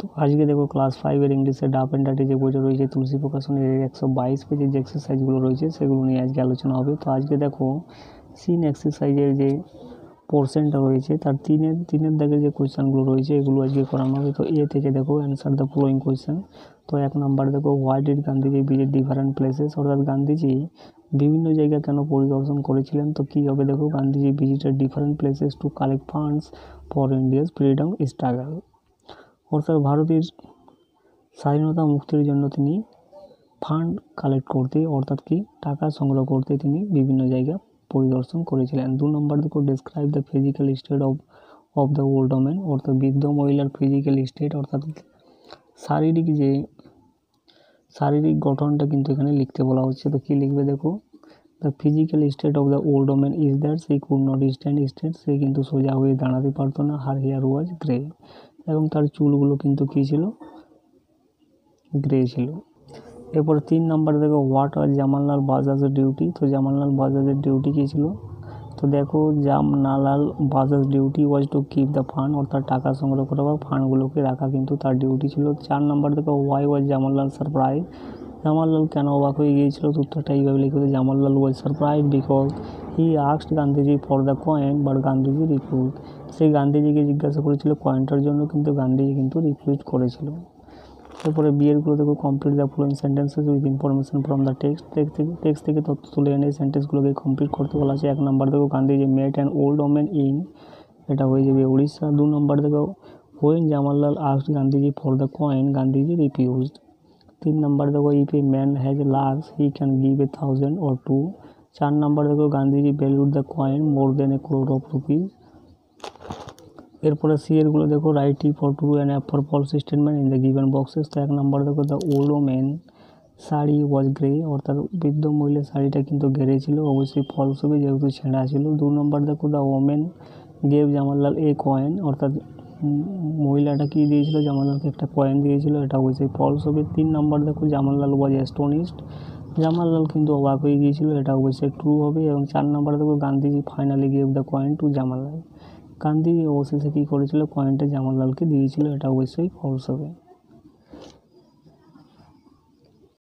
তো আজকে দেখো ক্লাস 5-এর ইংলিশের ডাব অ্যান্ড ডার্টি যে বইটা রয়েছে তুলসী প্রকাশনের 122 পেজের যে এক্সারসাইজগুলো রয়েছে সেগুলো নিয়ে আজকে আলোচনা হবে। তো আজকে দেখো সিন এক্সারসাইজের যে পোর্শনটা রয়েছে তার তিনের দাগের যে কোয়েশ্চেনগুলো রয়েছে এগুলো আজকে করানো হবে। তো এ থেকে দেখো অ্যান্সার দ্য ফলোয়িং কোয়েশ্চেন। তো 1 নাম্বার দেখো why did Gandhiji visit different places, অর্থাৎ গান্ধীজি বিভিন্ন জায়গা কেন পরিদর্শন করেছিলেন। তো কী হবে দেখো, Gandhiji visited different places to collect funds for India's freedom struggle, অর্থাৎ ভারতের স্বাধীনতা মুক্তির জন্য তিনি ফান্ড কালেক্ট করতে, অর্থাৎ কি টাকা সংগ্রহ করতে তিনি বিভিন্ন জায়গা পরিদর্শন করেছিলেন। 2 নম্বর দেখো describe the physical state of the old women, অর্থাৎ বৃদ্ধ মহিলার ফিজিক্যাল স্টেট, অর্থাৎ শারীরিক গঠনটা কিন্তু এখানে লিখতে বলা হচ্ছে। তো কী লিখবে দেখো, the physical state of the old women is that she could not stand state, সে কিন্তু সোজা হয়ে দাঁড়াতে পারতো না। হার হেয়ার ওয়াজ গ্রে, এবং তার চুলগুলো কিন্তু কী ছিল, গ্রে ছিল। এরপর 3 নাম্বার দেখো হোয়াট ওয়াজ জামাললাল বাজাজের ডিউটি। তো জামাললাল বাজাজের ডিউটি কী ছিল, তো দেখো Jamnalal Bajaj duty was to keep the fund, অর্থাৎ টাকা সংগ্রহ করা বা ফান্ডগুলোকে রাখা কিন্তু তার ডিউটি ছিল। 4 নাম্বার দেখো why was Jamnalal surprise, Jamnalal কেন অবাক হয়ে গিয়েছিল। তো উত্তরটা এইভাবে লিখবে, জামাললাল ওয়াজ surprise because he asked Gandhiji for the coin but Gandhiji refuse, সেই গান্ধীজিকে জিজ্ঞাসা করেছিল কয়েনটার জন্য, কিন্তু গান্ধীজি কিন্তু রিফিউজ করেছিল। তারপরে বিয়েরগুলো দেখো complete the following sentences with information from the text থেকে তথ্য তুলে এনে সেন্টেন্সগুলোকে কমপ্লিট করতে বলা আছে। 1 নাম্বার দেখো Gandhiji met an old women in, এটা হয়ে যাবে উড়িষ্যা। 2 নম্বর দেখো when Jamnalal asked Gandhiji for the coin Gandhiji refused. 3 number দেখো if a man has lakhs he can give 1,000 or 2। 4 number দেখো Gandhiji valued the coin more than a crore of rupees. এরপরে C এরগুলো দেখো write T for true and F for false statement in the given boxes. তো 1 number দেখো the old women sari was grey, অর্থাৎ বৃদ্ধ মহিলার শাড়িটা কিন্তু গ্রে ছিল, অবশ্যই ফলস হবে যেহেতু ছেঁড়া ছিল। 2 নম্বর দেখো the women gave Jamnalal A coin, অর্থাৎ মহিলাটা কি দিয়েছিল, জামাললালকে একটা কয়েন দিয়েছিল, এটা অবশ্যই ফলস হবে। 3 নম্বর দেখো জামাললাল ওয়াজ অ্যাস্টোনিশড, জামাললাল কিন্তু অবাক হয়ে গিয়েছিল, এটা অবশ্যই ট্রু হবে। এবং 4 নম্বর দেখো Gandhiji finally gave the coin to Jamnalal, Gandhi অবশেষে কী করেছিল, কয়েনটা জামাললালকে দিয়েছিল, এটা অবশ্যই ফলস হবে।